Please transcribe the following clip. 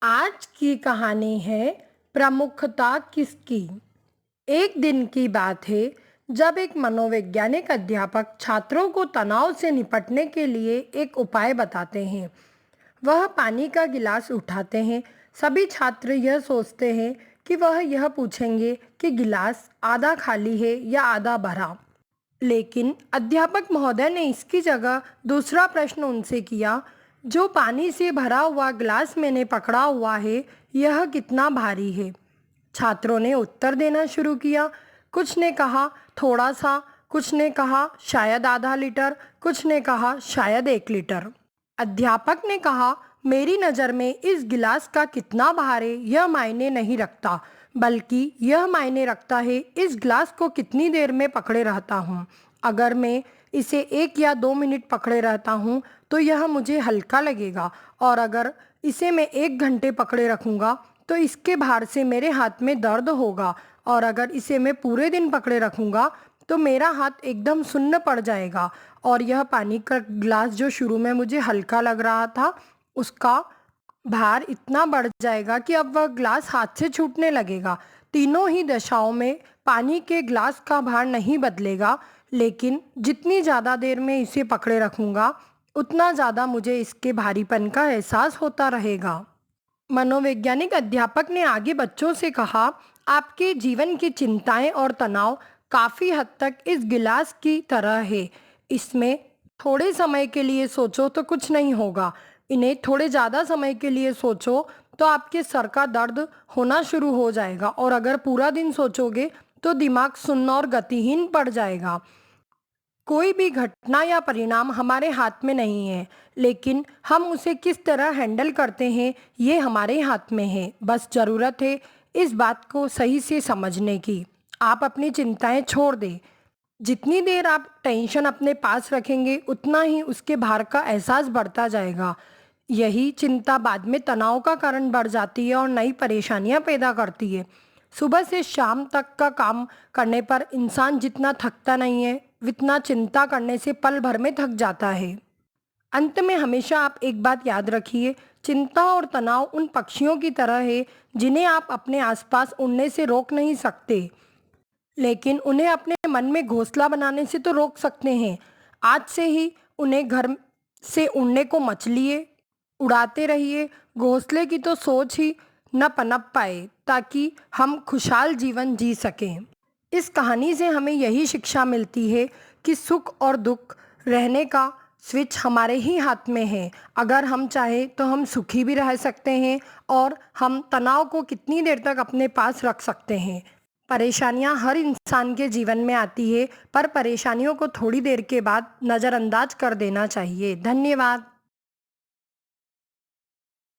आज की कहानी है प्रमुखता किसकी। एक दिन की बात है जब एक मनोवैज्ञानिक अध्यापक छात्रों को तनाव से निपटने के लिए एक उपाय बताते हैं। वह पानी का गिलास उठाते हैं। सभी छात्र यह सोचते हैं कि वह यह पूछेंगे कि गिलास आधा खाली है या आधा भरा। लेकिन अध्यापक महोदय ने इसकी जगह दूसरा प्रश्न उनसे किया, जो पानी से भरा हुआ गिलास मैंने पकड़ा हुआ है, यह कितना भारी है। छात्रों ने उत्तर देना शुरू किया। कुछ ने कहा थोड़ा सा, कुछ ने कहा शायद आधा लीटर, कुछ ने कहा शायद 1 लीटर। अध्यापक ने कहा, मेरी नज़र में इस गिलास का कितना भार है यह मायने नहीं रखता, बल्कि यह मायने रखता है इस गिलास को कितनी देर में पकड़े रहता हूँ। अगर मैं इसे 1 या 2 मिनट पकड़े रहता हूँ तो यह मुझे हल्का लगेगा, और अगर इसे मैं 1 घंटे पकड़े रखूँगा तो इसके भार से मेरे हाथ में दर्द होगा, और अगर इसे मैं पूरे दिन पकड़े रखूँगा तो मेरा हाथ एकदम सुन्न पड़ जाएगा, और यह पानी का गिलास जो शुरू में मुझे हल्का लग रहा था, उसका भार इतना बढ़ जाएगा कि अब वह ग्लास हाथ से छूटने लगेगा। तीनों ही दशाओं में पानी के ग्लास का भार नहीं बदलेगा, लेकिन जितनी ज़्यादा देर में इसे पकड़े रखूँगा उतना ज़्यादा मुझे इसके भारीपन का एहसास होता रहेगा। मनोवैज्ञानिक अध्यापक ने आगे बच्चों से कहा, आपके जीवन की चिंताएं और तनाव काफ़ी हद तक इस गिलास की तरह है। इसमें थोड़े समय के लिए सोचो तो कुछ नहीं होगा, इन्हें थोड़े ज़्यादा समय के लिए सोचो तो आपके सर का दर्द होना शुरू हो जाएगा, और अगर पूरा दिन सोचोगे तो दिमाग सुन्न और गतिहीन पड़ जाएगा। कोई भी घटना या परिणाम हमारे हाथ में नहीं है, लेकिन हम उसे किस तरह हैंडल करते हैं ये हमारे हाथ में है। बस ज़रूरत है इस बात को सही से समझने की। आप अपनी चिंताएं छोड़ दें। जितनी देर आप टेंशन अपने पास रखेंगे उतना ही उसके भार का एहसास बढ़ता जाएगा। यही चिंता बाद में तनाव का कारण बढ़ जाती है और नई परेशानियां पैदा करती है। सुबह से शाम तक का काम करने पर इंसान जितना थकता नहीं है, उतना चिंता करने से पल भर में थक जाता है। अंत में हमेशा आप एक बात याद रखिए, चिंता और तनाव उन पक्षियों की तरह है जिन्हें आप अपने आसपास उड़ने से रोक नहीं सकते, लेकिन उन्हें अपने मन में घोंसला बनाने से तो रोक सकते हैं। आज से ही उन्हें घर से उड़ने को मत लिए, उड़ाते रहिए। घोंसले की तो सोच ही न पनप पाए, ताकि हम खुशहाल जीवन जी सकें। इस कहानी से हमें यही शिक्षा मिलती है कि सुख और दुख रहने का स्विच हमारे ही हाथ में है। अगर हम चाहें तो हम सुखी भी रह सकते हैं, और हम तनाव को कितनी देर तक अपने पास रख सकते हैं। परेशानियां हर इंसान के जीवन में आती है, पर परेशानियों को थोड़ी देर के बाद नज़रअंदाज कर देना चाहिए। धन्यवाद।